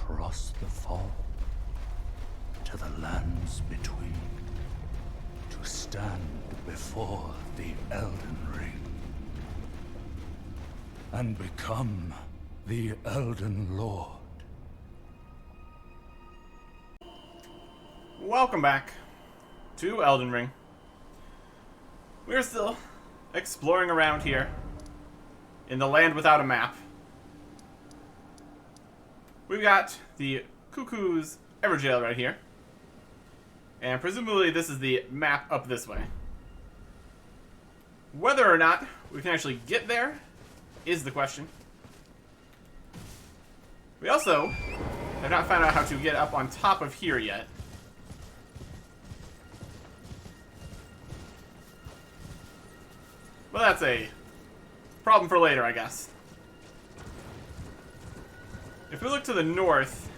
across the fall to the lands between, to stand before the Elden Ring and become the Elden Lord. Welcome back to Elden Ring. We're still exploring around here in the land without a map. We've got the Cuckoo's Everjail right here. And presumably this is the map up this way. Whether or not we can actually get there is the question. We also have not found out how to get up on top of here yet. Well, that's a problem for later, I guess. If we look to the north,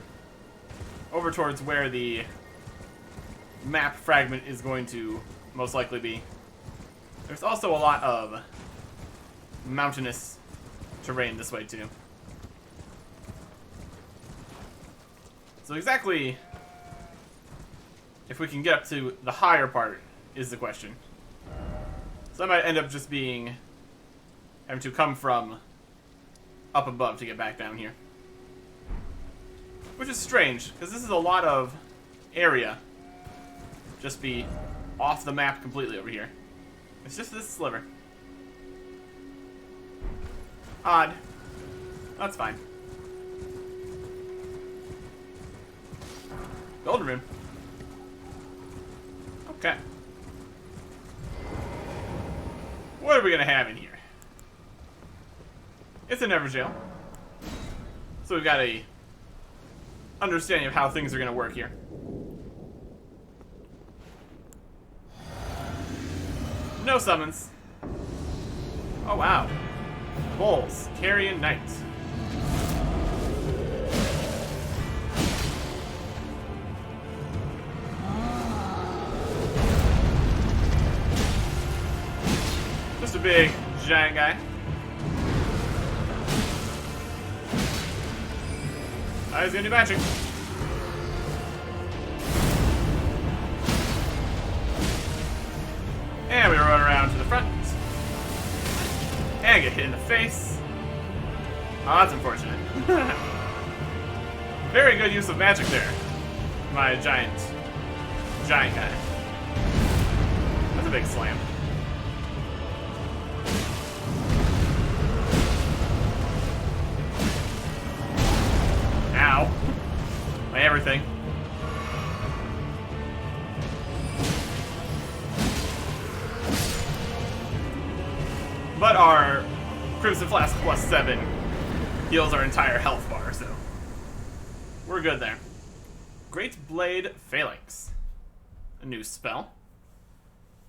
over towards where the map fragment is going to most likely be, there's also a lot of mountainous terrain this way too. So exactly if we can get up to the higher part is the question. So that might end up just being having to come from up above to get back down here. Which is strange, because this is a lot of area. Just be off the map completely over here. It's just this sliver. Odd. That's fine. Golden Rune. Okay. What are we gonna have in here? It's an Everjail. So we've got a understanding of how things are gonna work here. No summons. Oh wow. Bulls, Carrion Knights. Just a big, giant guy. He's gonna do magic. And we run around to the front. And get hit in the face. Oh, that's unfortunate. Very good use of magic there. My giant guy. That's a big slam. Ow. My everything. But our Crimson Flask +7 heals our entire health bar, so we're good there. Great Blade Phalanx. A new spell.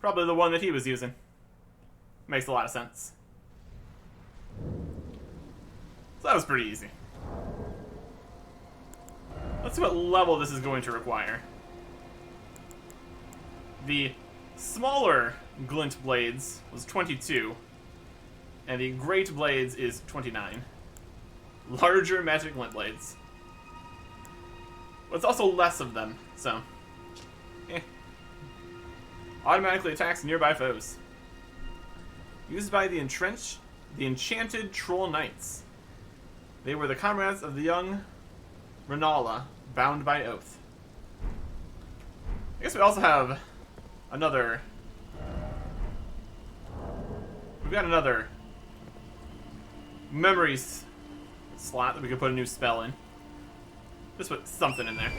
Probably the one that he was using. Makes a lot of sense. So that was pretty easy. Let's see what level this is going to require. The smaller Glint Blades was 22. And the Great Blades is 29. Larger Magic Glint Blades. But it's also less of them, so... Automatically attacks nearby foes. Used by the Enchanted Troll Knights. They were the comrades of the young Renala, bound by oath. I guess we also have another... We've got another memories slot that we could put a new spell in. Just put something in there.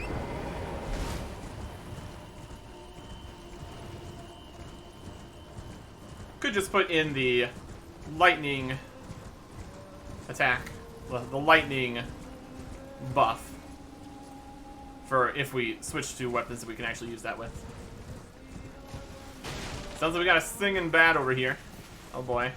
Could just put in the lightning attack, the lightning buff, for if we switch to weapons that we can actually use that with. Sounds like we got a singing bat over here. Oh boy.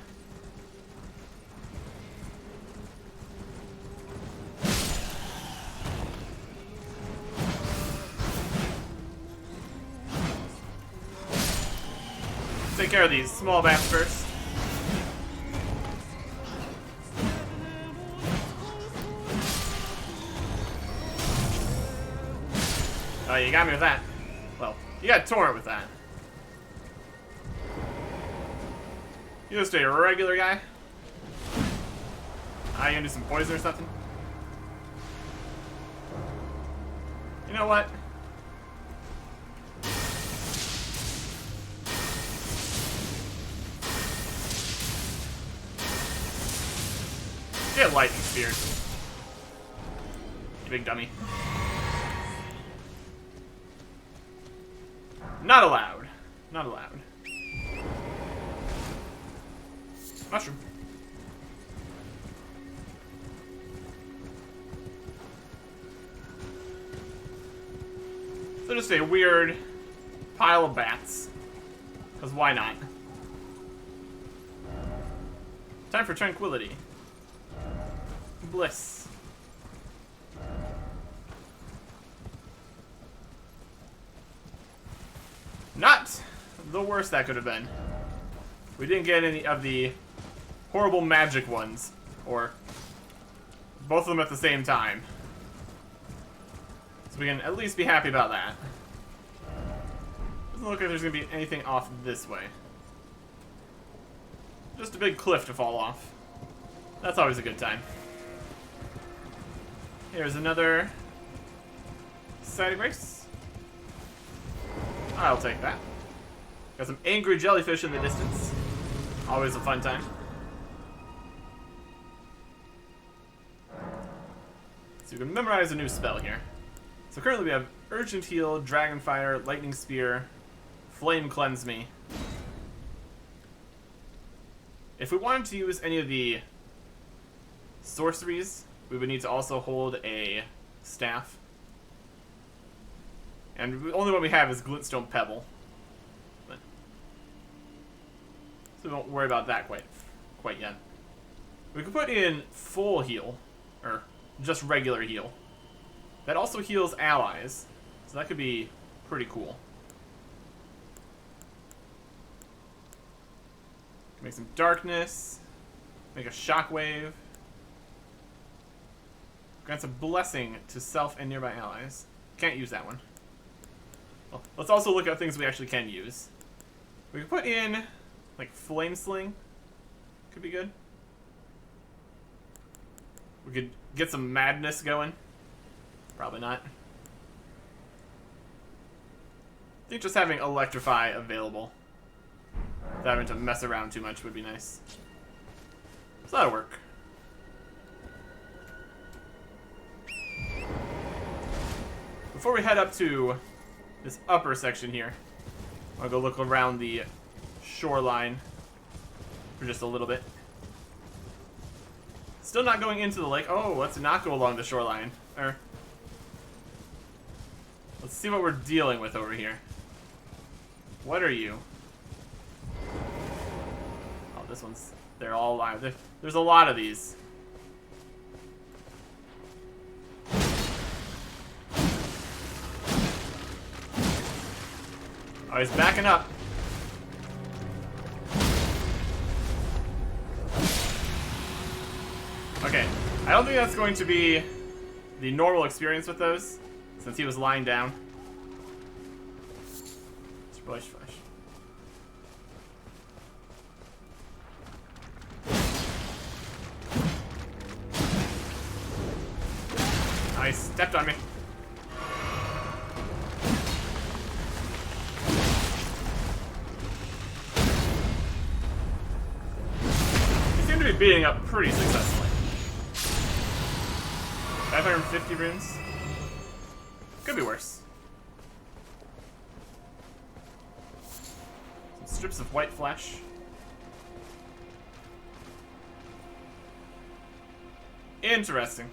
Take care of these small bats first. Oh, you got me with that. Well, you got Torrent with that. You just a regular guy? Ah, you gonna do some poison or something? You know what? Get lightning spears. You big dummy. Not allowed. Not allowed. Mushroom. So just a weird pile of bats. Because why not? Time for tranquility. Bliss. Not the worst that could have been. We didn't get any of the horrible magic ones, or both of them at the same time. So we can at least be happy about that. Doesn't look like there's going to be anything off this way. Just a big cliff to fall off. That's always a good time. Here's another side of grace. I'll take that. Got some angry jellyfish in the distance. Always a fun time. So you can memorize a new spell here. So currently we have Urgent Heal, Dragon Fire, Lightning Spear, Flame Cleanse Me. If we wanted to use any of the sorceries, we would need to also hold a staff. And the only one we have is Glintstone Pebble. But, so we won't worry about that quite yet. We could put in full heal, or just regular heal. That also heals allies, so that could be pretty cool. Make some darkness, make a shockwave. Grants a blessing to self and nearby allies. Can't use that one. Well, let's also look at things we actually can use. We could put in, like, Flame Sling. Could be good. We could get some madness going. Probably not. I think just having Electrify available, without having to mess around too much, would be nice. So that'll work. Before we head up to this upper section here, I'll go look around the shoreline for just a little bit. Still not going into the lake. Oh, let's not go along the shoreline. Let's see what we're dealing with over here. What are you? Oh, this one's... They're all alive. There's a lot of these. Oh, he's backing up. Okay, I don't think that's going to be the normal experience with those, since he was lying down. Splash, splash. Oh, he stepped on me. He seemed to be beating up pretty successfully. 550 runes. Could be worse. Some strips of white flesh. Interesting.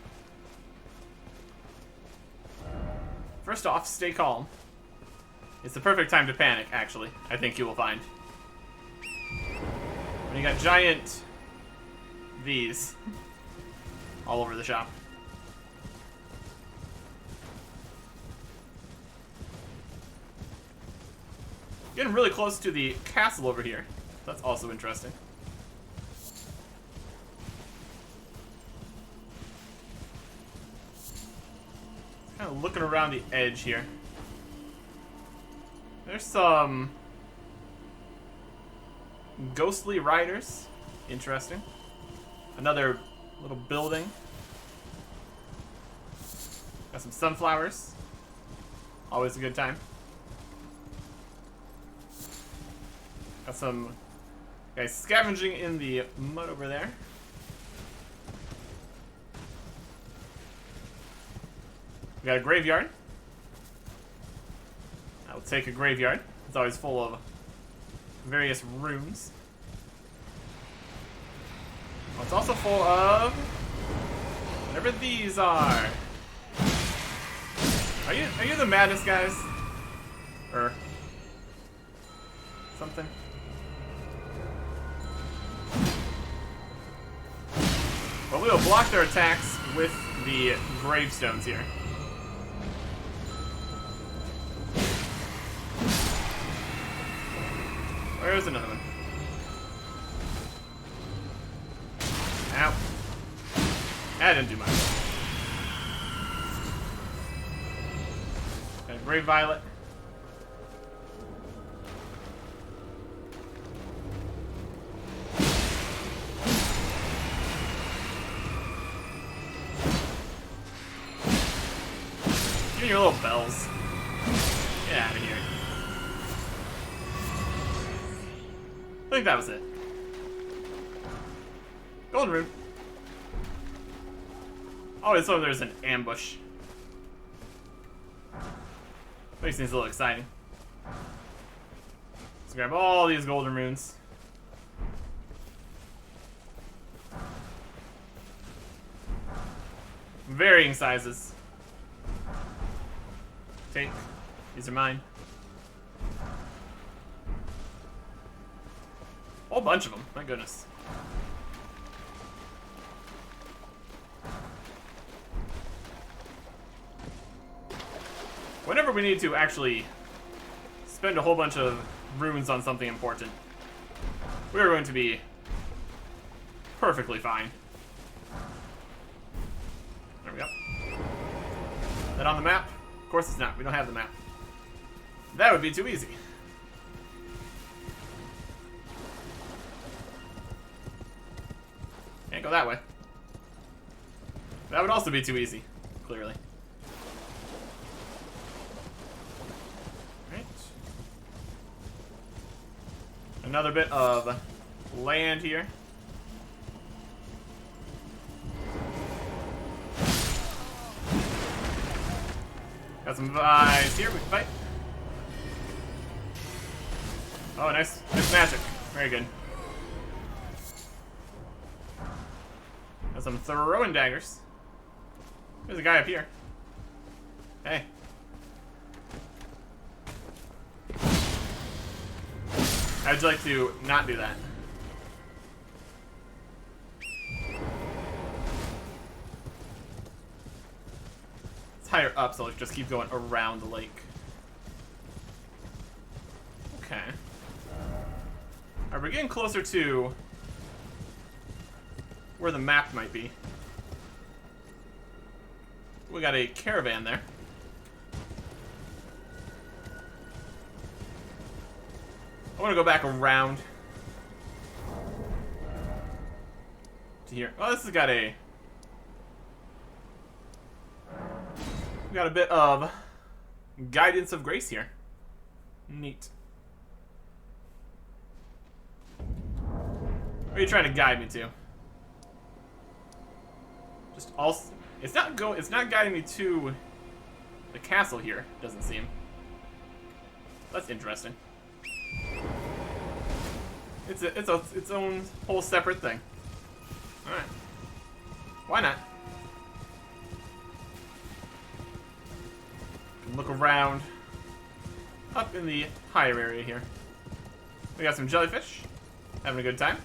First off, stay calm. It's the perfect time to panic, actually. I think you will find. When you got giant these all over the shop. Getting really close to the castle over here. That's also interesting. Kind of looking around the edge here. There's some ghostly riders. Interesting. Another little building. Got some sunflowers. Always a good time. Got some guys scavenging in the mud over there. We got a graveyard. I will take a graveyard. It's always full of various runes. Oh, it's also full of whatever these are. Are you the madness guys? Or something? Well, we will block their attacks with the gravestones here. Where's another one? Ow. That didn't do much. Got a Grave Violet. Give me your little bells. Get out of here. I think that was it. Golden Rune. Oh, so there's an ambush. Makes things a little exciting. Let's grab all these golden runes. Varying sizes. Take. These are mine. A whole bunch of them. My goodness. Whenever we need to actually spend a whole bunch of runes on something important, we are going to be perfectly fine. There we go. Is that on the map? Of course it's not. We don't have the map. That would be too easy. Can't go that way. That would also be too easy, clearly. Right. Another bit of land here. Got some vibes here. We can fight. Oh, nice magic. Very good. Got some throwing daggers. There's a guy up here. Hey. I'd like to not do that. It's higher up, so let's just keep going around the lake. Okay. Alright, we're getting closer to where the map might be. We got a caravan there. I want to go back around to here. Oh, this has got a... We got a bit of guidance of grace here. Neat. Where are you trying to guide me to? Just also, it's not guiding me to the castle here, doesn't seem. That's interesting. It's its own whole separate thing. All right. Why not? Can look around up in the higher area here. We got some jellyfish. Having a good time.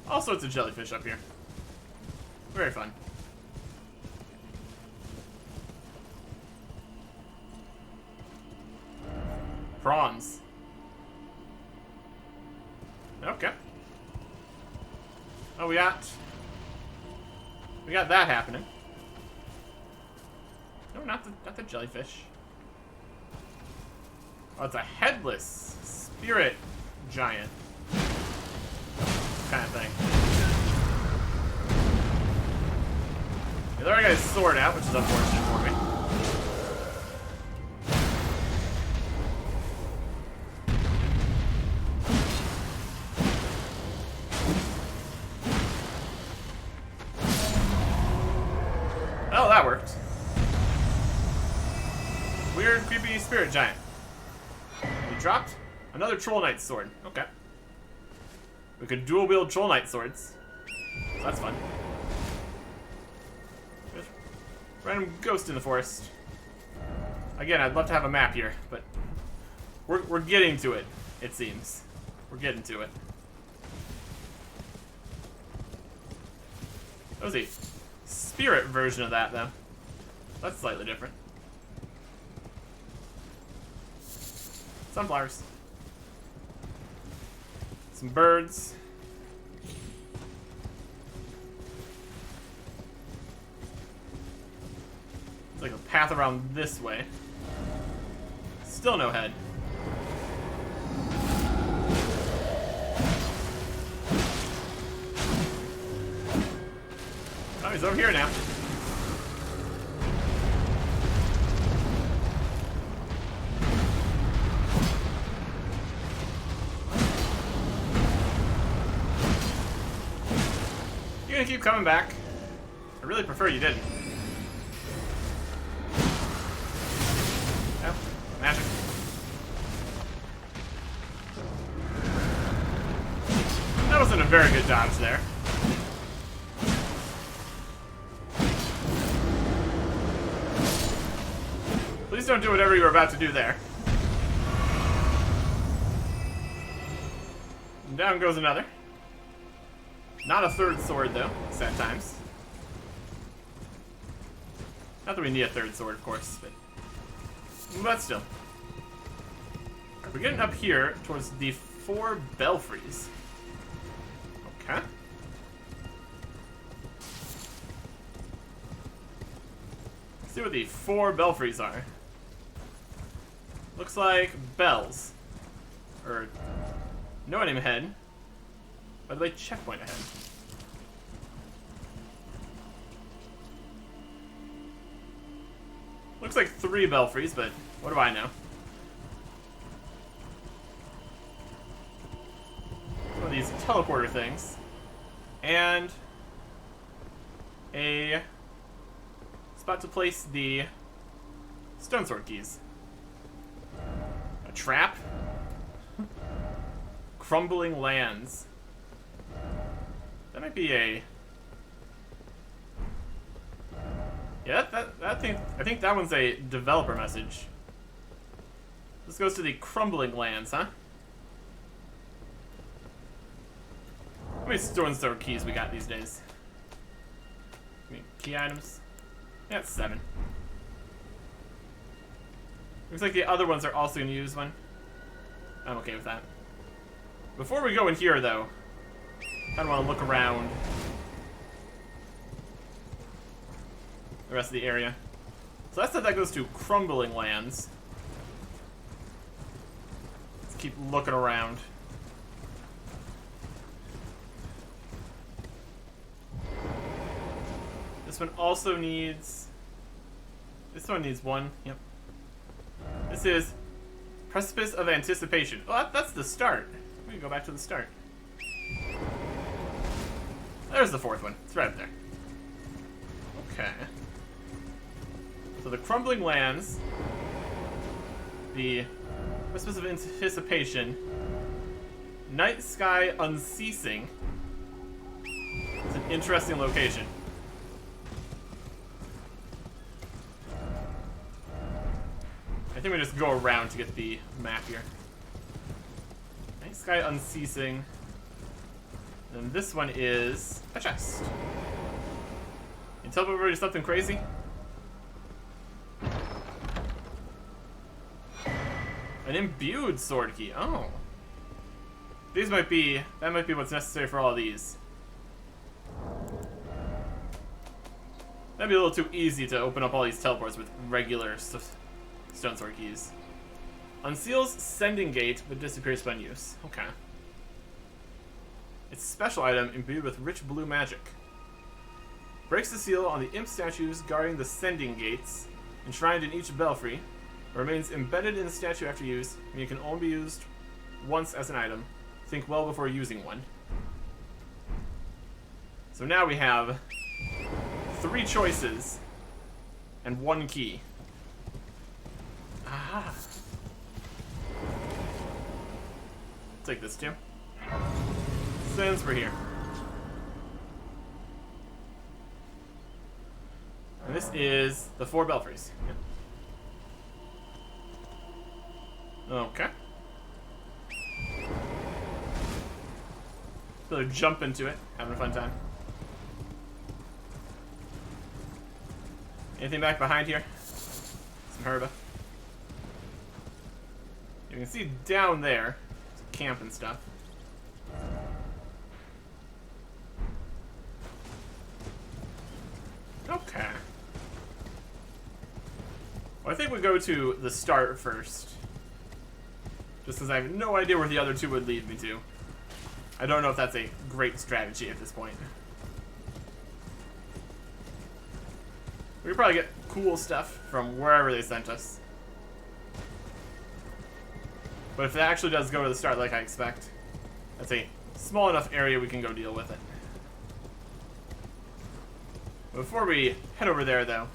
All sorts of jellyfish up here. Very fun. Prawns. Okay. Oh, we got that happening. No, not the jellyfish. Oh, it's a headless spirit giant kind of thing. Yeah, there I got his sword out, which is unfortunate for me. Oh, that worked. Weird, creepy spirit giant. We dropped another Troll Knight sword. Okay. We could dual wield Troll Knight swords. So that's fun. Just random ghost in the forest. Again, I'd love to have a map here, but we're getting to it, it seems. We're getting to it. That was a spirit version of that, though. That's slightly different. Sunflowers. Some birds. It's like a path around this way. Still no head. Oh, he's over here now. You gonna keep coming back? I really prefer you didn't. Oh, magic. That wasn't a very good dodge there. Please don't do whatever you were about to do there. And down goes another. Not a third sword, though, sad times. Not that we need a third sword, of course, but still. Alright, we're getting up here towards the 4 belfries. Okay. Let's see what the 4 belfries are. Looks like bells. Or no enemy head. By the way, checkpoint ahead. Looks like 3 belfries, but what do I know? One of these teleporter things. And a spot to place the stone sword keys. A trap. Crumbling lands. That might be a... Yeah, I think that one's a developer message. This goes to the crumbling lands, huh? How many stone sword keys we got these days? I mean, key items? Yeah, it's 7. Looks like the other ones are also going to use one. I'm okay with that. Before we go in here, though, I kind of want to look around the rest of the area. So that's that goes to crumbling lands. Let's keep looking around. This one also needs... This one needs 1. Yep. This is Precipice of Anticipation. Oh, that's the start. We can go back to the start. There's the 4th one. It's right up there. Okay. So the crumbling lands, the Precipice of Anticipation, Night Sky Unceasing. It's an interesting location. I think we just go around to get the map here. Night Sky Unceasing. And this one is a chest. You tell everybody something crazy? An imbued sword key. Oh. These might be... That might be what's necessary for all of these. That'd be a little too easy to open up all these teleports with regular stone sword keys. Unseals sending gate, but disappears when use. Okay. It's a special item imbued with rich blue magic. Breaks the seal on the imp statues guarding the sending gates, enshrined in each belfry. Remains embedded in the statue after use, and it can only be used once as an item. Think well before using one. So now we have 3 choices and 1 key. Ah. Take this too. Since we're here. And this is the 4 belfries. Yeah. Okay. So jump into it, having a fun time. Anything back behind here? Some herba. You can see down there, some camp and stuff. Okay. Well, I think we go to the start first. Just because I have no idea where the other 2 would lead me to. I don't know if that's a great strategy at this point. We could probably get cool stuff from wherever they sent us. But if it actually does go to the start like I expect, that's a small enough area we can go deal with it. Before we head over there, though,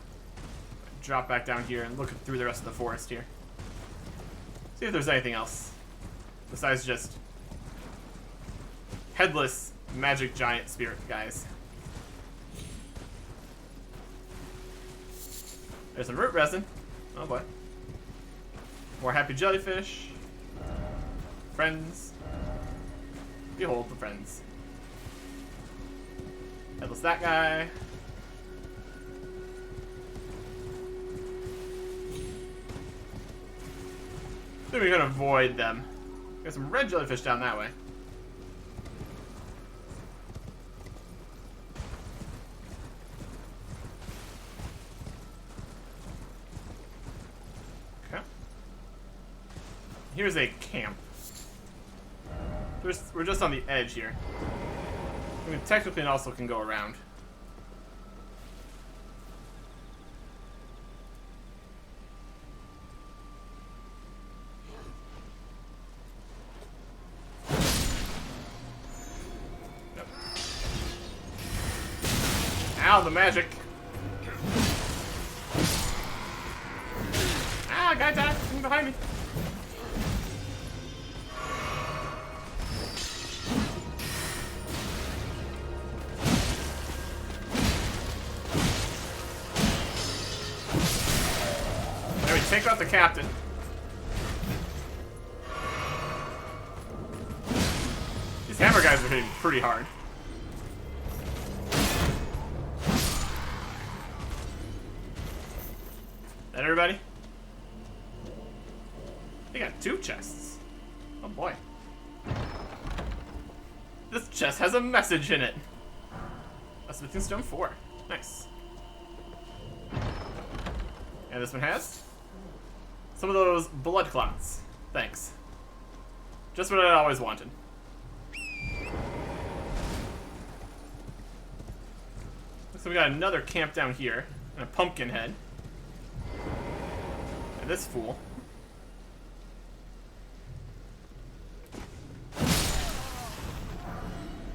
drop back down here and look through the rest of the forest here. See if there's anything else besides just headless magic giant spirit guys. There's some root resin. Oh boy. More happy jellyfish. Friends. Behold the friends. Headless that guy. I think we can avoid them. Got some red jellyfish down that way. Okay. Here's a camp. We're just on the edge here. I mean, technically, it also can go around. Ow, the magic. Ah, guy died from behind me. There we take out the captain. These hammer guys are hitting pretty hard. That everybody? They got 2 chests. Oh boy. This chest has a message in it. A smithing stone 4. Nice. And this one has some of those blood clots. Thanks. Just what I always wanted. So we got another camp down here, and a pumpkin head. And this fool.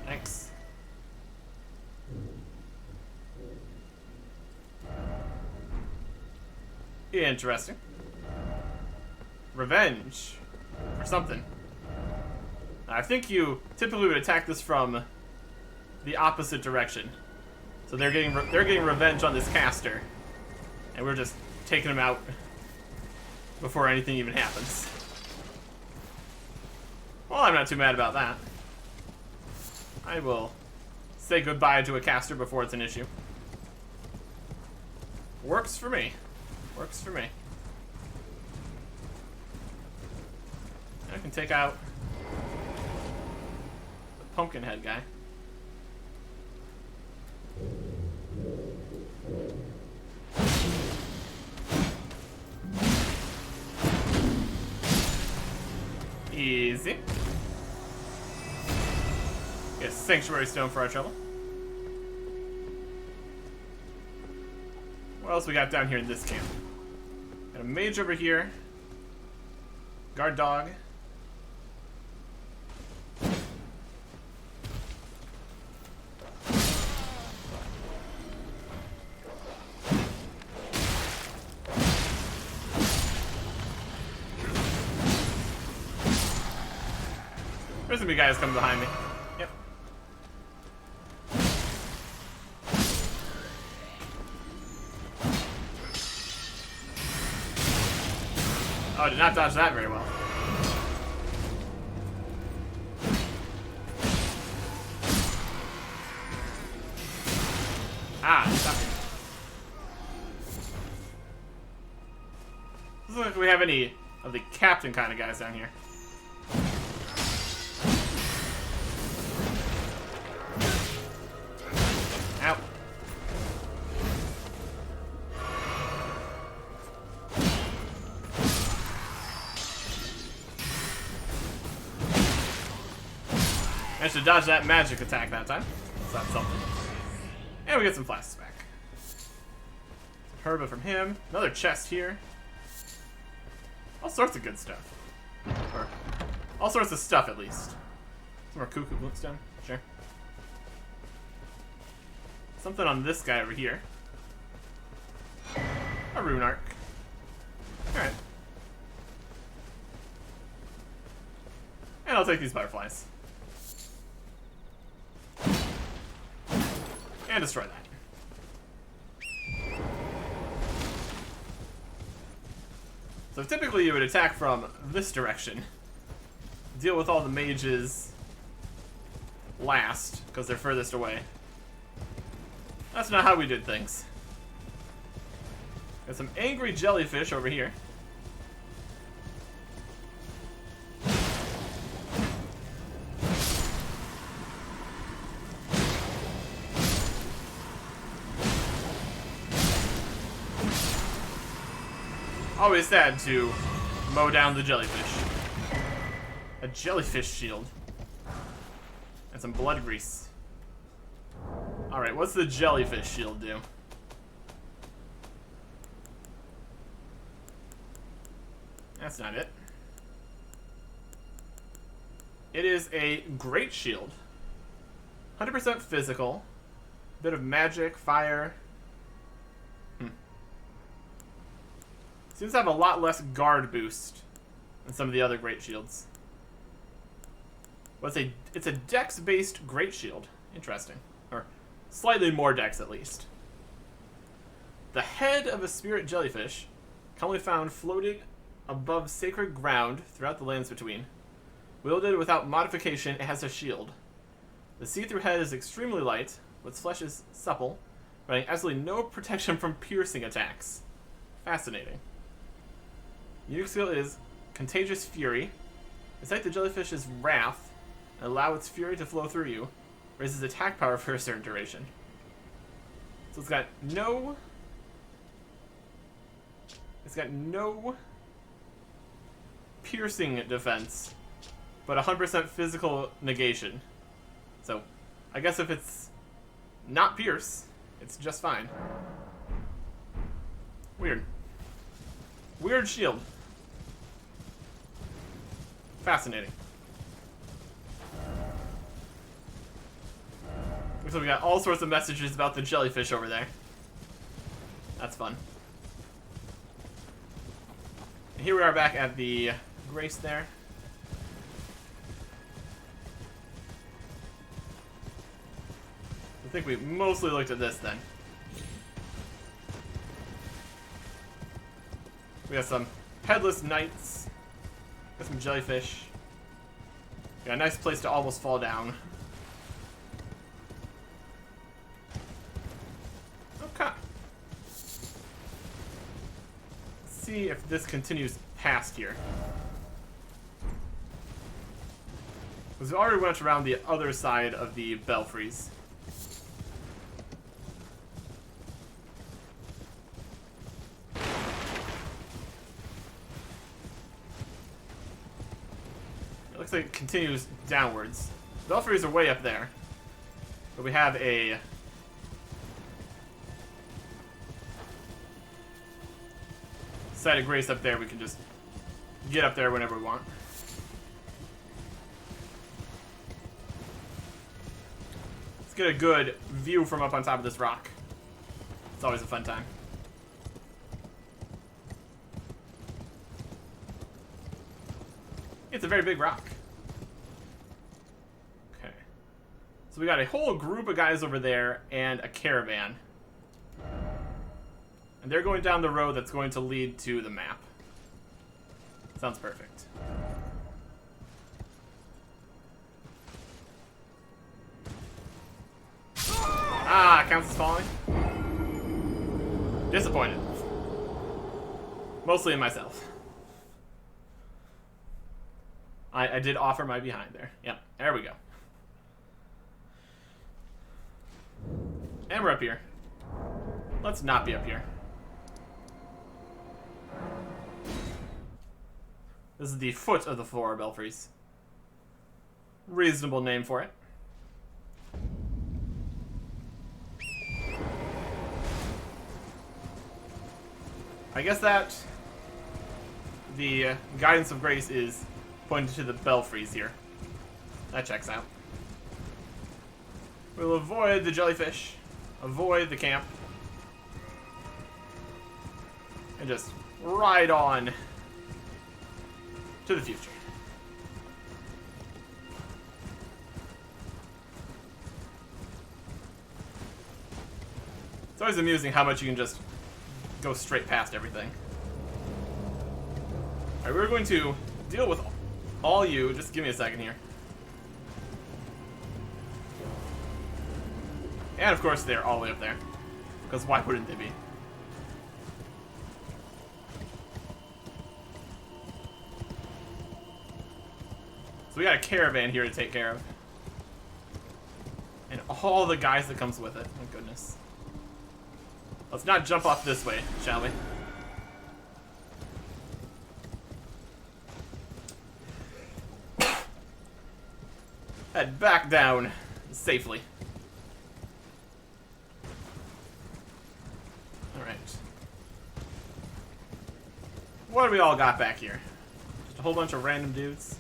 Thanks. Interesting. Revenge. Or something. I think you typically would attack this from the opposite direction. So they're getting revenge on this caster, and we're just taking him out before anything even happens. Well, I'm not too mad about that. I will say goodbye to a caster before it's an issue. Works for me. Works for me. I can take out the pumpkin head guy. Sanctuary Stone for our trouble. What else we got down here in this camp? Got a mage over here. Guard dog. There's gonna be guys coming behind me. Yep. Oh, I did not dodge that very well. Ah, stop me. Doesn't look like we have any of the captain kind of guys down here. Ow. Managed to dodge that magic attack that time. So that's something. And we get some flasks back. Some herba from him. Another chest here. All sorts of good stuff. Or all sorts of stuff, at least. Some more cuckoo glintstone. Sure. Something on this guy over here. A rune arc. Alright. And I'll take these butterflies. And destroy that. So typically you would attack from this direction. Deal with all the mages last, because they're furthest away. That's not how we did things. Got some angry jellyfish over here. Always sad to mow down the jellyfish. A jellyfish shield. And some blood grease. Alright, what's the jellyfish shield do? That's not it. It is a great shield. 100% physical. Bit of magic, fire. Seems to have a lot less guard boost than some of the other great shields. But it's a dex-based great shield. Interesting. Or slightly more dex, at least. The head of a spirit jellyfish, commonly found floating above sacred ground throughout the lands between. Wielded without modification, it has a shield. The see-through head is extremely light, but its flesh is supple, providing absolutely no protection from piercing attacks. Fascinating. Unique skill is Contagious Fury. Incite the jellyfish's wrath and allow its fury to flow through you. Raises attack power for a certain duration. So it's got no piercing defense, but 100% physical negation. So I guess if it's not pierce, it's just fine. Weird. Weird shield. Fascinating. So we got all sorts of messages about the jellyfish over there. That's fun. And here we are back at the Grace there. I think we mostly looked at this then. We got some headless knights. Got some jellyfish. Got a nice place to almost fall down. Okay. Let's see if this continues past here. Because we already went around the other side of the belfries. Looks like it continues downwards. Belfries are way up there. But we have a site of grace up there. We can just get up there whenever we want. Let's get a good view from up on top of this rock. It's always a fun time. It's a very big rock. Okay. So we got a whole group of guys over there and a caravan. And they're going down the road that's going to lead to the map. Sounds perfect. Ah, counts as falling. Disappointed. Mostly in myself. I did offer my behind there. Yep, there we go. And we're up here. Let's not be up here. This is the foot of the four belfries. Reasonable name for it. I guess that the guidance of grace is pointed to the belfries here. That checks out. We'll avoid the jellyfish, avoid the camp, and just ride on to the future. It's always amusing how much you can just go straight past everything. Alright, we're going to deal with all you. Just give me a second here. And of course they're all the way up there. Because why wouldn't they be? So we got a caravan here to take care of. And all the guys that comes with it. My goodness. Let's not jump off this way, shall we? Head back down safely. Alright. What do we all got back here? Just a whole bunch of random dudes.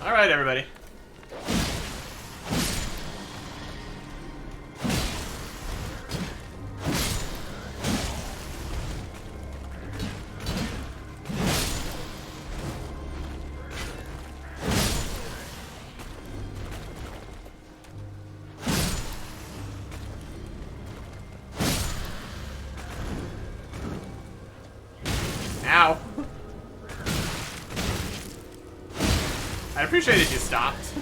Alright, everybody. Ow. I appreciate if you stopped.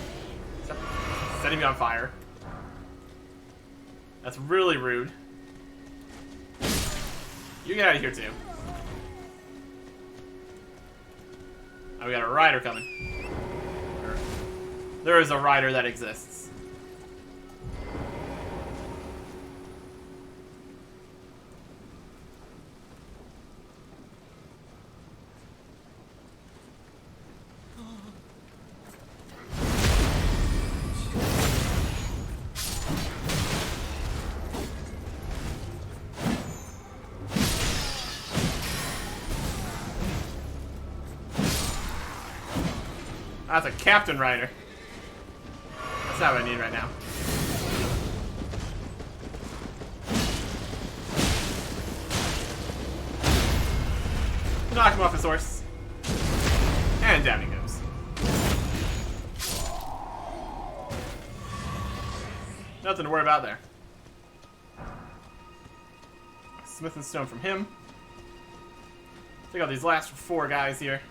Setting me on fire. That's really rude. You get out of here too. Oh, we got a rider coming. There is a rider that exists. That's a captain rider. That's not what I need right now. Knock him off his horse. And down he goes. Nothing to worry about there. Smith and Stone from him. Take out these last four guys here.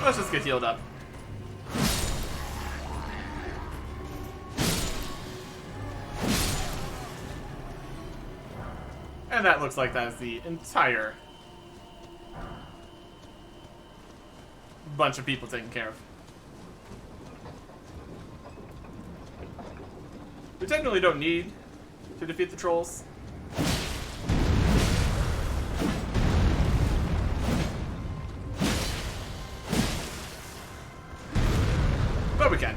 Let's just get healed up. And that looks like that is the entire bunch of people taken care of. We technically don't need to defeat the trolls. But we can.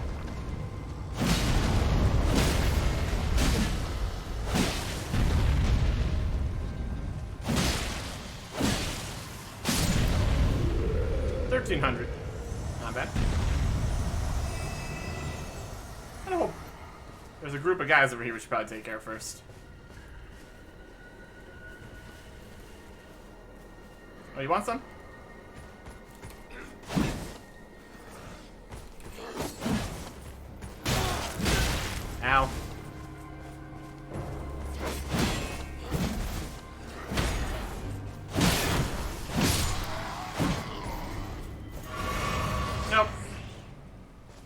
$1,300. Not bad. I hope there's a group of guys over here we should probably take care of first. Oh, you want some? Ow. Nope.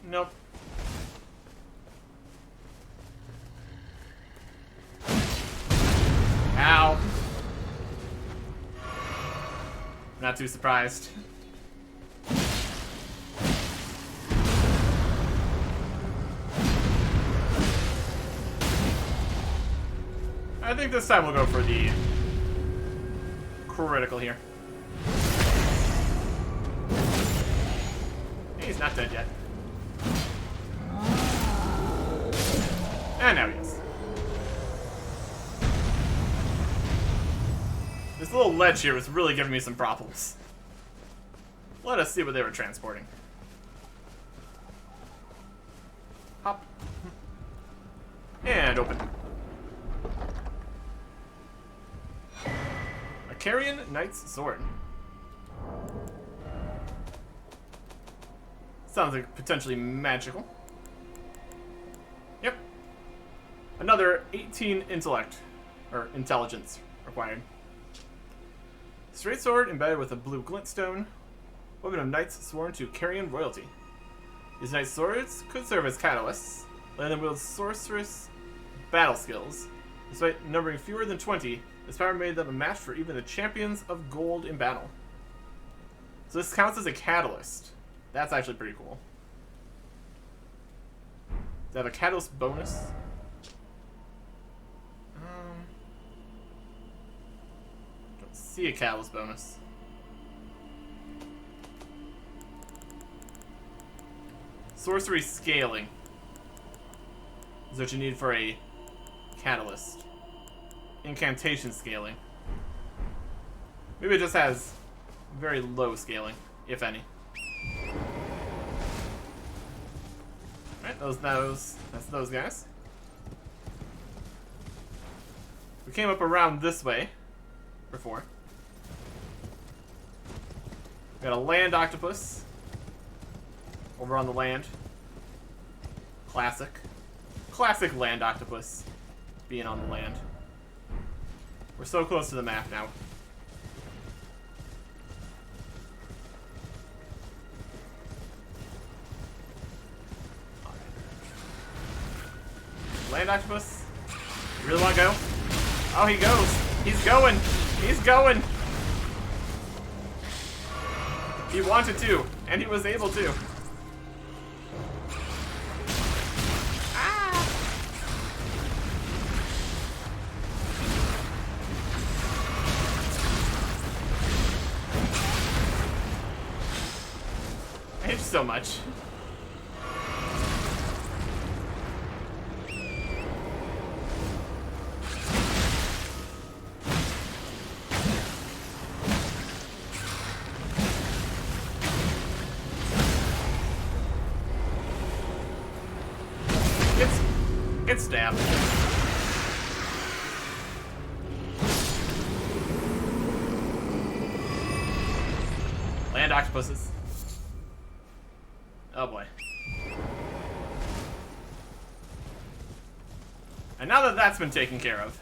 Nope. Ow. Not too surprised. I think this time we'll go for the critical here. He's not dead yet. And now he is. This little ledge here was really giving me some problems. Let us see what they were transporting. Hop. And open. A Carrion Knight's Sword. Sounds like potentially magical. Yep. Another 18 intellect, or intelligence required. Straight sword embedded with a blue glintstone. Weapon of knights sworn to Carrion royalty. These knight swords could serve as catalysts, letting them wield sorceress battle skills. Despite numbering fewer than 20, this power made them a match for even the champions of gold in battle. So this counts as a catalyst. That's actually pretty cool. They have a catalyst bonus. Don't see a catalyst bonus. Sorcery scaling is what you need for a catalyst. Incantation scaling. Maybe it just has very low scaling, if any. Alright, that's those guys. We came up around this way before. We got a land octopus over on the land. Classic. Classic land octopus being on the land. We're so close to the map now. Land octopus? You really want to go? Oh, he goes. He's going. He's going. He wanted to, and he was able to. Ah! I hate you so much. Get stabbed. Land octopuses. Oh boy. And now that that's been taken care of,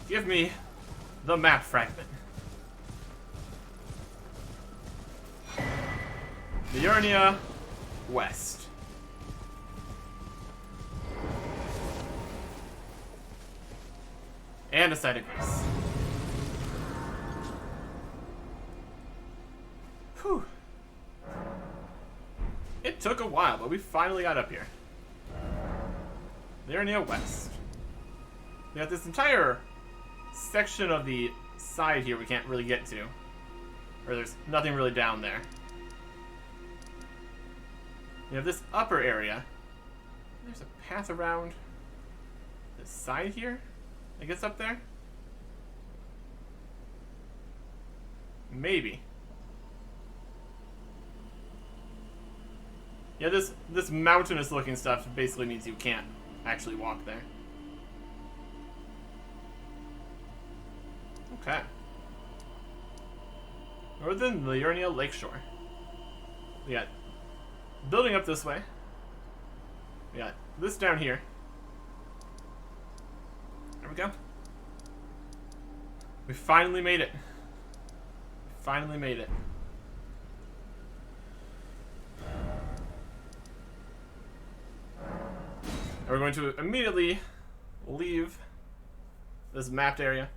give me the map fragment. Liurnia West. And a side of grace. Whew. It took a while, but we finally got up here. Liurnia West. We got this entire section of the side here we can't really get to. Or there's nothing really down there. We have this upper area. There's a path around this side here. I guess up there? Maybe. Yeah, this mountainous looking stuff basically means you can't actually walk there. Okay. Northern Liurnia Lakeshore. We got building up this way. We got this down here. There we go. We finally made it. We finally made it. And we're going to immediately leave this mapped area.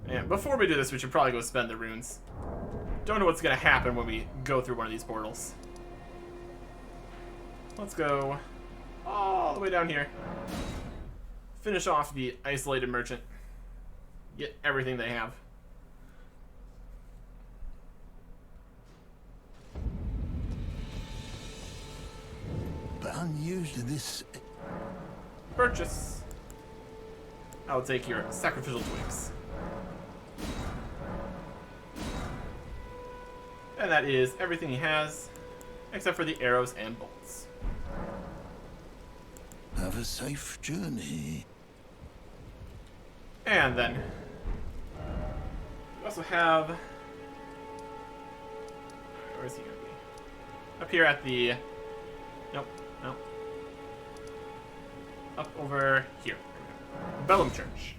And before we do this, we should probably go spend the runes. Don't know what's going to happen when we go through one of these portals. Let's go all the way down here. Finish off the isolated merchant. Get everything they have. But unusually this... Purchase. I'll take your sacrificial twigs. And that is everything he has, except for the arrows and bolts. Have a safe journey. And then we also have, where is he going to be? Up here at the, nope. Up over here. Bellum Church.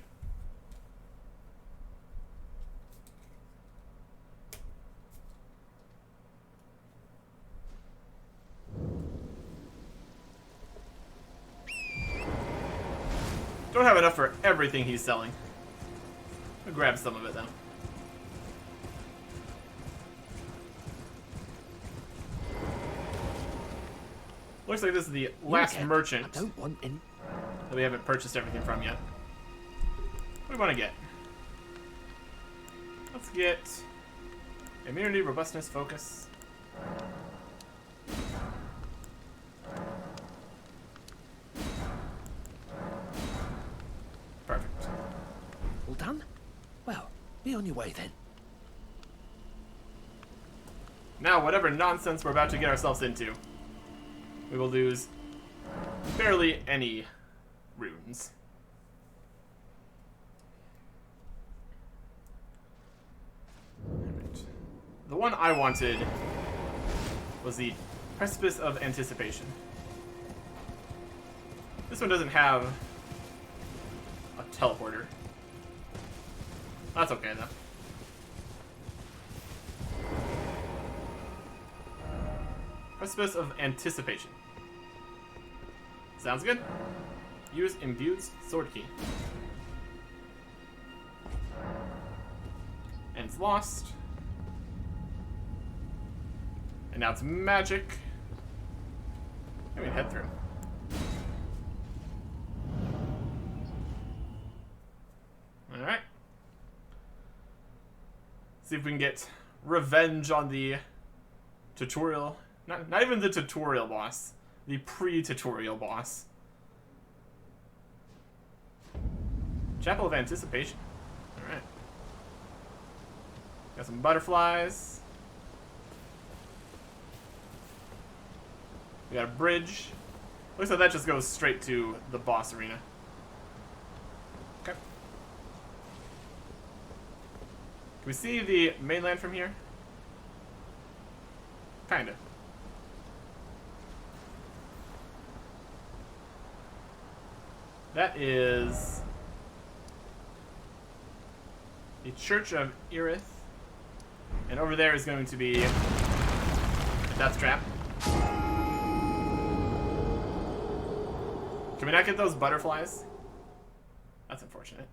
Don't have enough for everything he's selling. I'll grab some of it though. Looks like this is the last merchant I don't want any. that we haven't purchased everything from yet. What do we want to get? Let's get immunity, robustness, focus. Perfect. All done? Well, be on your way then. Now, whatever nonsense we're about to get ourselves into, we will lose barely any runes. Alright. The one I wanted was the Precipice of Anticipation. This one doesn't have a teleporter. That's okay, though. Precipice of Anticipation. Sounds good. Use Imbued Sword Key. And it's lost. And now it's magic. And we head through. Alright. See if we can get revenge on the tutorial. Not even the tutorial boss. The pre-tutorial boss. Chapel of Anticipation. Alright. Got some butterflies. We got a bridge. Looks like that just goes straight to the boss arena. Okay. Can we see the mainland from here? Kinda. That is the Church of Irith. And over there is going to be a death trap. Can we not get those butterflies? That's unfortunate.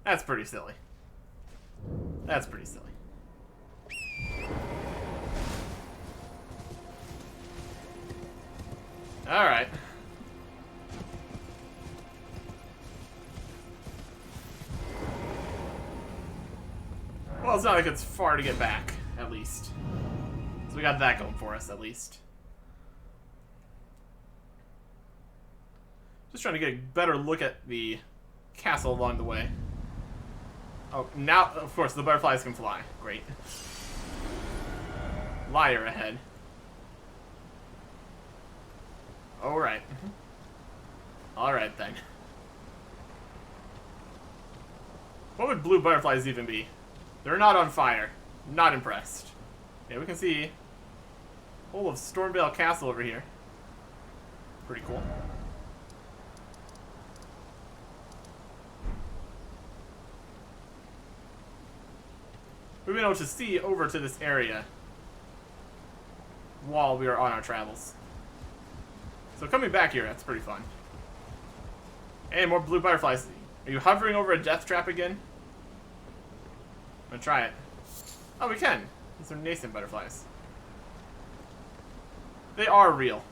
That's pretty silly. That's pretty silly. Alright. Well, it's not like it's far to get back, at least. So we got that going for us, at least. Just trying to get a better look at the castle along the way. Oh, now, of course, the butterflies can fly. Great. Liar ahead. Alright. Alright, then. What would blue butterflies even be? They're not on fire. Not impressed. Yeah, we can see whole of Stormvale Castle over here. Pretty cool. We've been able to see over to this area while we are on our travels. So coming back here, that's pretty fun. Hey, more blue butterflies. Are you hovering over a death trap again? I'm gonna try it. Oh, we can. These are nascent butterflies. They are real.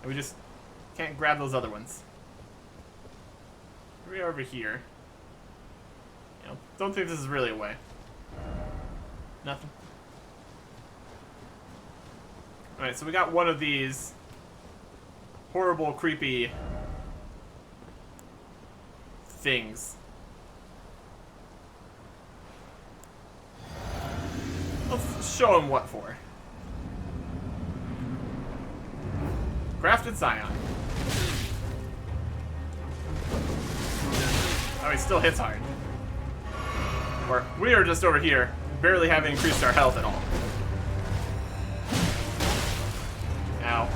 And we just can't grab those other ones. We are over here. You know, don't think this is really a way. Nothing. Alright, so we got one of these horrible, creepy things. Let's show him what for. Crafted Scion. Oh, he still hits hard. Or we are just over here, barely having increased our health at all. Ow.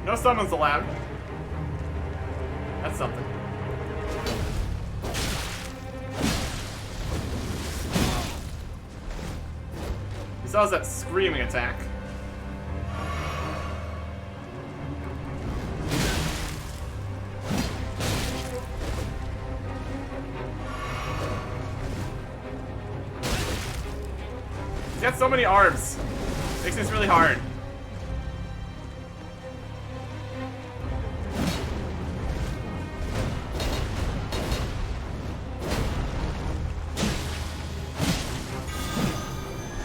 No summons allowed. That's something. He still has that screaming attack. He's got so many arms. Makes this really hard.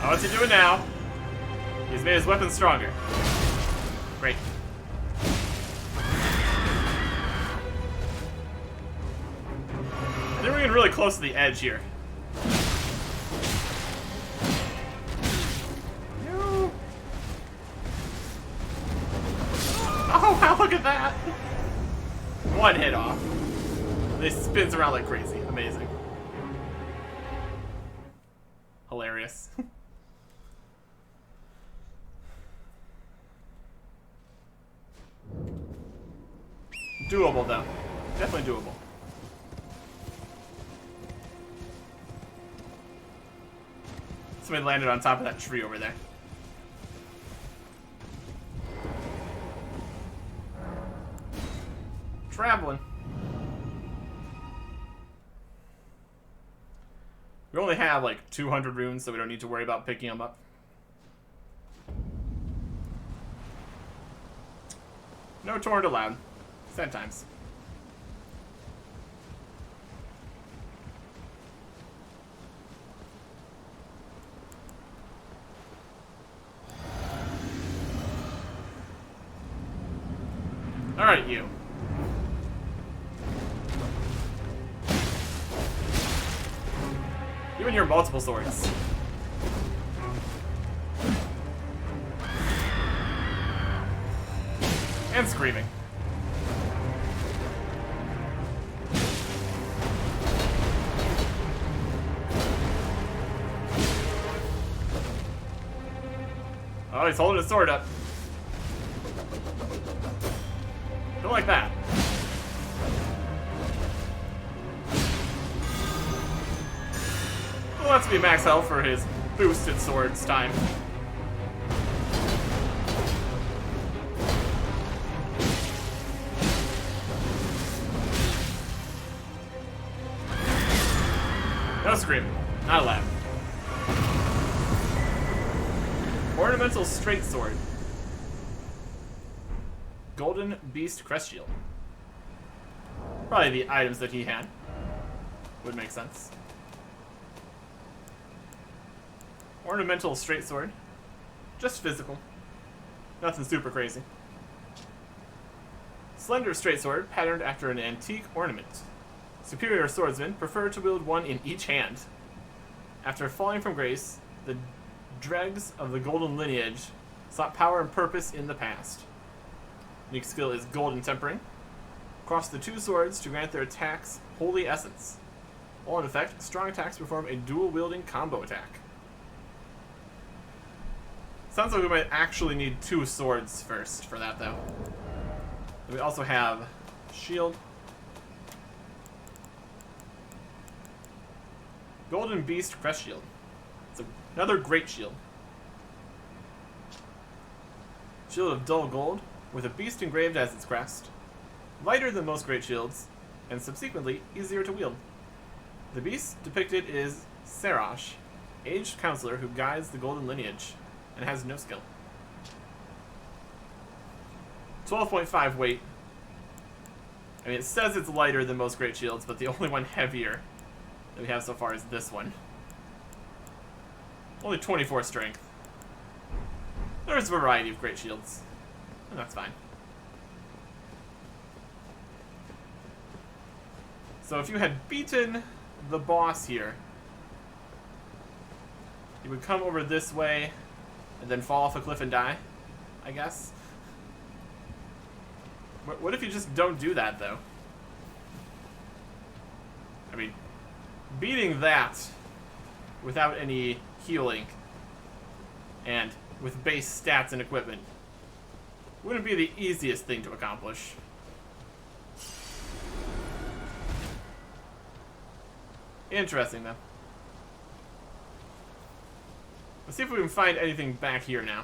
Oh, what's he doing now? He's made his weapon stronger. Great. I think we're getting really close to the edge here. No. Oh, wow, look at that! One hit off. They spins around like crazy. Amazing. Hilarious. Doable, though. Definitely doable. Somebody landed on top of that tree over there. Traveling. We only have like 200 runes, so we don't need to worry about picking them up. No torrent allowed. 10 times. Alright, you. You and your multiple swords. And screaming. Oh, he's holding his sword up. Don't like that. Well, let's be max health for his boosted swords time. scream. Not allowed. Ornamental straight sword. Golden beast crest shield. Probably the items that he had. Would make sense. Ornamental straight sword. Just physical. Nothing super crazy. Slender straight sword, patterned after an antique ornament. Superior swordsmen prefer to wield one in each hand. After falling from grace, the dregs of the golden lineage sought power and purpose in the past. Unique skill is golden tempering. Cross the two swords to grant their attacks holy essence. While in effect, strong attacks perform a dual-wielding combo attack. Sounds like we might actually need two swords first for that, though. We also have shield. Golden Beast Crest Shield. It's another great shield. Shield of dull gold, with a beast engraved as its crest. Lighter than most great shields, and subsequently easier to wield. The beast depicted is Sarash, aged counselor who guides the golden lineage, and has no skill. 12.5 weight. I mean, it says it's lighter than most great shields, but the only one heavier that we have so far is this one. Only 24 strength. There's a variety of great shields, and that's fine. So if you had beaten the boss here, you would come over this way and then fall off a cliff and die, I guess. What if you just don't do that, though? I mean, beating that without any healing and with base stats and equipment wouldn't be the easiest thing to accomplish. Interesting, though. Let's see if we can find anything back here now.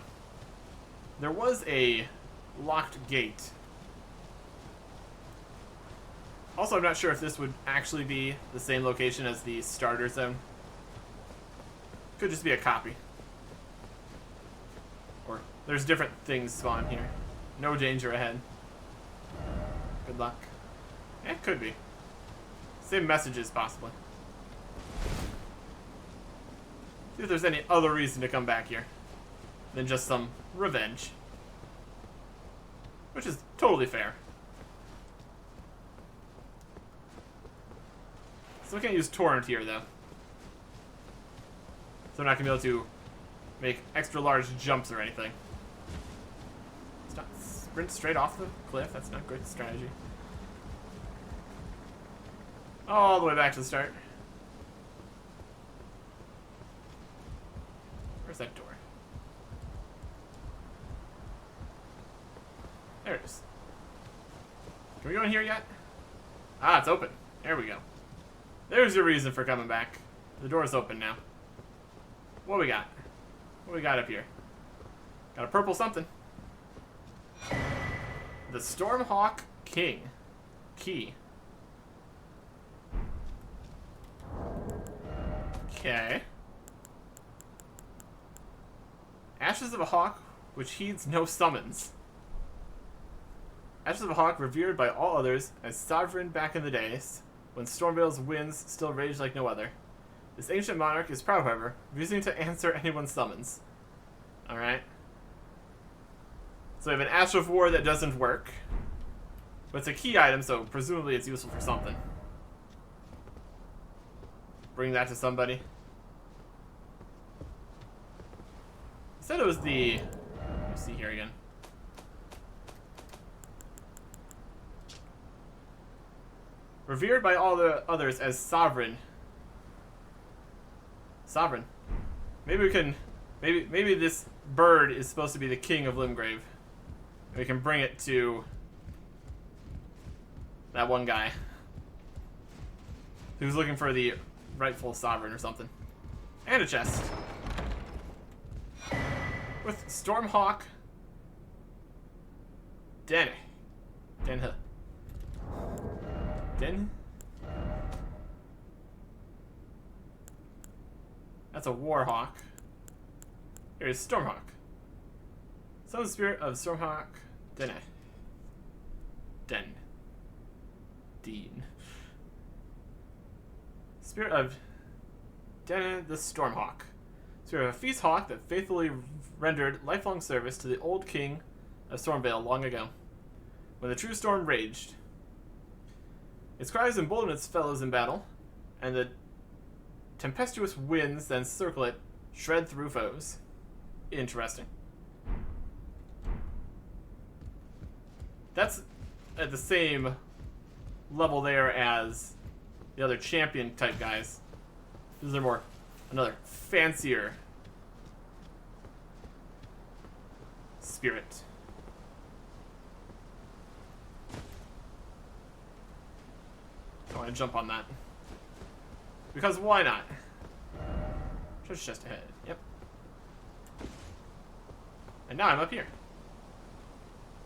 There was a locked gate. Also, I'm not sure if this would actually be the same location as the starter zone. Could just be a copy. Or there's different things spawn here. No danger ahead. Good luck. It could be. Same messages, possibly. See if there's any other reason to come back here than just some revenge. Which is totally fair. So we can't use Torrent here, though. So we're not going to be able to make extra large jumps or anything. Let's not sprint straight off the cliff. That's not good strategy. All the way back to the start. Where's that door? There it is. Can we go in here yet? Ah, it's open. There we go. There's your reason for coming back. The door's open now. What we got? What we got up here? Got a purple something. The Stormhawk King. Key. Okay. Ashes of a Hawk, which heeds no summons. Ashes of a Hawk revered by all others as sovereign back in the days, when Stormvale's winds still raged like no other. This ancient monarch is proud, however, refusing to answer anyone's summons. Alright. So we have an Ash of War that doesn't work. But it's a key item, so presumably it's useful for something. Bring that to somebody. I said it was the... Let me see here again. Revered by all the others as sovereign. Sovereign. Maybe we can... Maybe this bird is supposed to be the king of Limgrave. And we can bring it to... that one guy. Who's looking for the rightful sovereign or something. And a chest. With Stormhawk Den. Denha. Den? That's a Warhawk. Here's Stormhawk. Summon the spirit of Stormhawk Dene. Dean. Spirit of Dene the Stormhawk. Spirit of a feast hawk that faithfully rendered lifelong service to the old king of Stormvale long ago, when the true storm raged. Its cries embolden its fellows in battle, and the tempestuous winds then circle it, shred through foes. Interesting. That's at the same level there as the other champion type guys. These are more another fancier spirit. I want to jump on that. Because why not? Just ahead. Yep. And now I'm up here.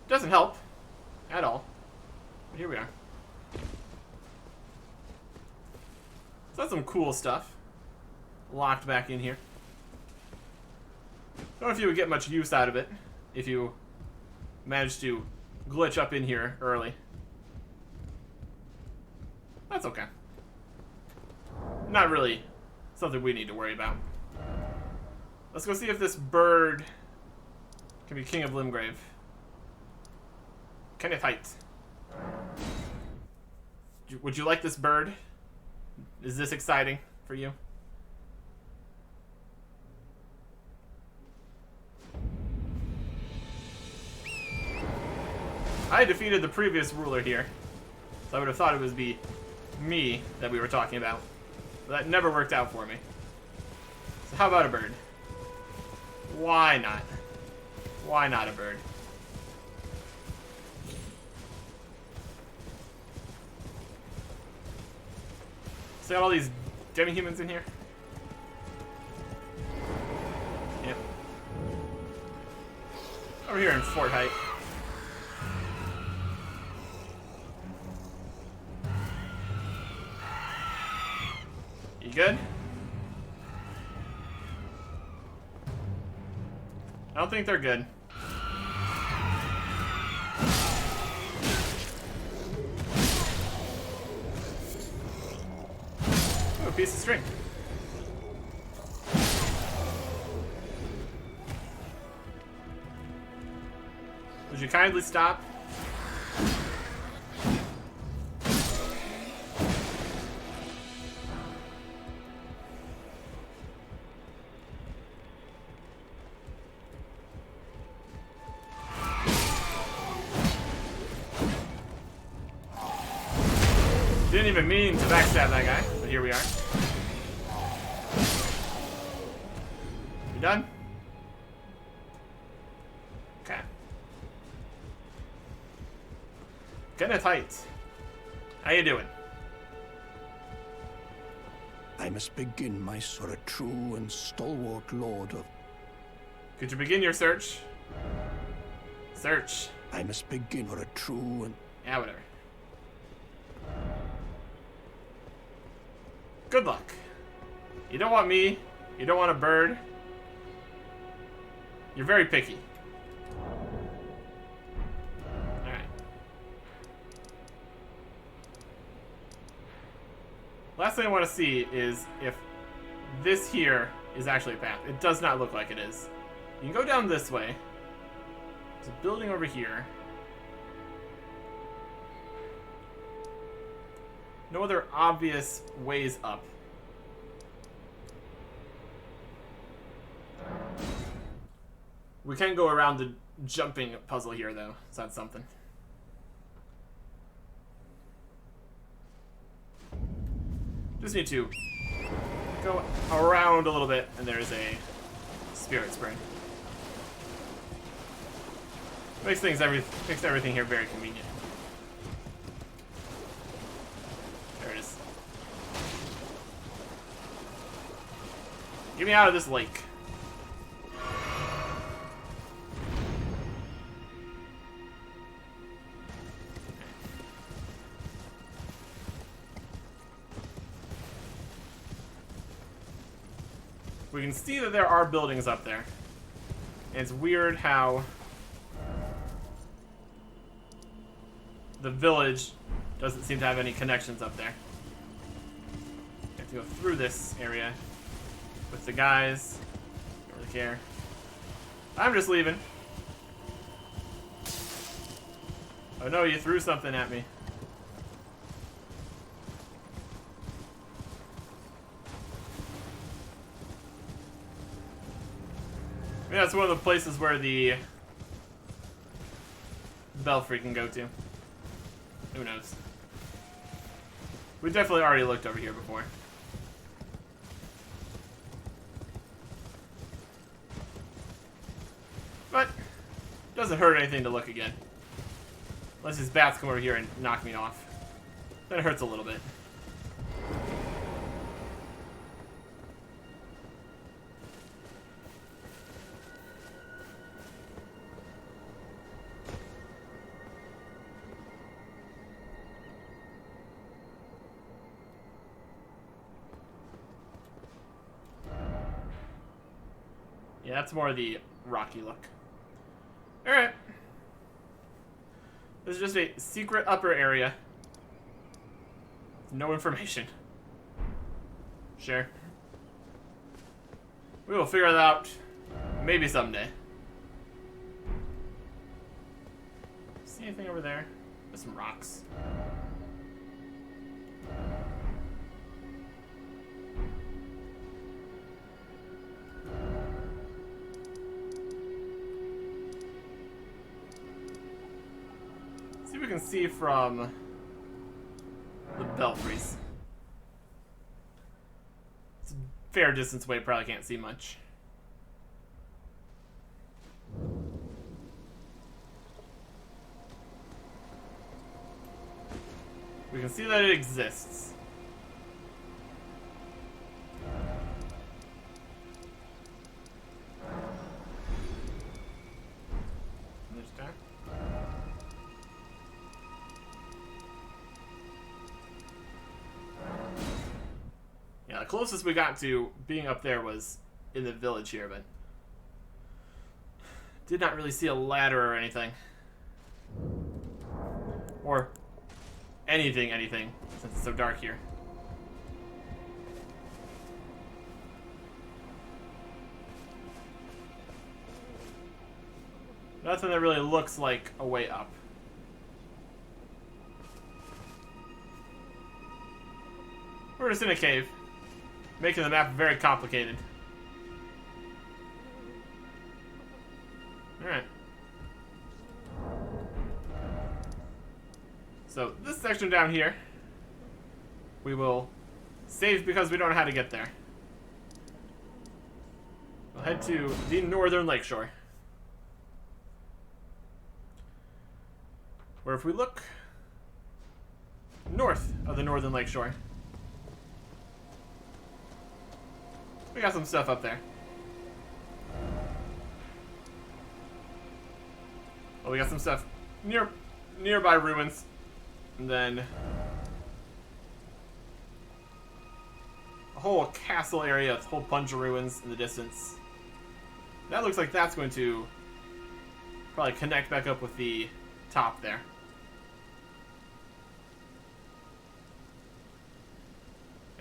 Doesn't help. At all. But here we are. So that's some cool stuff. Locked back in here. Don't know if you would get much use out of it if you managed to glitch up in here early. That's okay. Not really something we need to worry about. Let's go see if this bird can be King of Limgrave. Kenneth Height. Would you like this bird? Is this exciting for you? I defeated the previous ruler here, so I would have thought it would be me that we were talking about. But that never worked out for me. So how about a bird? Why not? Why not a bird? So got all these demi-humans in here? Yep. Over here in Fort Height. You good? I don't think they're good. Ooh, a piece of string. Would you kindly stop? Didn't even mean to backstab that guy, but here we are. You done? Okay. Kenneth Height. How you doing? I must begin my for a true and stalwart lord of... Could you begin your search? Search. I must begin for a true and... Yeah, whatever. Good luck. You don't want me. You don't want a bird. You're very picky. Alright. Last thing I want to see is if this here is actually a path. It does not look like it is. You can go down this way. There's a building over here. No other obvious ways up. We can go around the jumping puzzle here, though, so that's something. Just need to go around a little bit, and there's a spirit spring. Makes everything here very convenient. There it is. Get me out of this lake. We can see that there are buildings up there. And it's weird how the village doesn't seem to have any connections up there. You have to go through this area with the guys. Don't really care. I'm just leaving. Oh no, you threw something at me. Yeah, it's one of the places where the belfry can go to. Who knows? We definitely already looked over here before. But doesn't hurt anything to look again. Unless these bats come over here and knock me off. Then it hurts a little bit. Yeah, that's more the rocky look. Alright. This is just a secret upper area. No information. Sure. We will figure that out maybe someday. See anything over there? There's some rocks. We can see from the belfries. It's a fair distance away, probably can't see much. We can see that it exists. Yeah, the closest we got to being up there was in the village here, but did not really see a ladder or anything. Or anything, since it's so dark here. Nothing that really looks like a way up. We're just in a cave, making the map very complicated. Alright. So, this section down here, we will save because we don't know how to get there. We'll head to the northern lakeshore. Where if we look north of the northern lakeshore, we got some stuff up there. Well, we got some stuff nearby ruins, and then a whole castle area, a whole bunch of ruins in the distance. That looks like that's going to probably connect back up with the top there.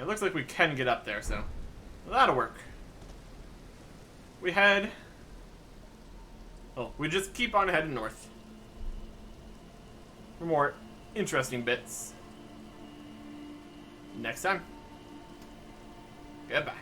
It looks like we can get up there, so that'll work. We head... Oh, we just keep on heading north for more interesting bits. Next time. Goodbye.